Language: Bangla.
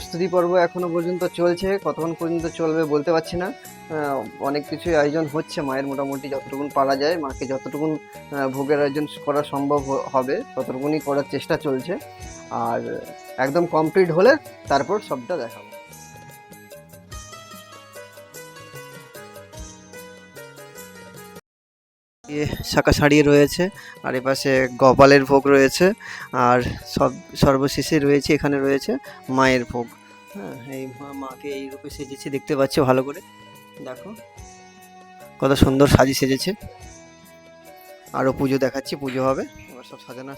প্রস্তুতি পর্ব এখনো পর্যন্ত চলছে, কতক্ষণ পর্যন্ত চলবে বলতে পারছি না। অনেক কিছুই আয়োজন হচ্ছে মায়ের, মোটামুটি যতটুকুন পারা যায় মাকে যতটুকুন ভোগের আয়োজন করা সম্ভব হবে ততটুকুনই করার চেষ্টা চলছে। আর একদম কমপ্লিট হলে তারপর সবটা দেখাবো। শাঁখা সারিয়ে রয়েছে, আর এপাশে গোপালের ভোগ রয়েছে, আর সর্বশেষে রয়েছে এখানে রয়েছে মায়ের ভোগ। হ্যাঁ, এই মাকে এই রূপে সেজেছে, দেখতে পাচ্ছ ভালো করে দেখো কত সুন্দর সাজি সেজেছে। আরো পুজো দেখাচ্ছি, পুজো হবে এবার, সব সাজানো।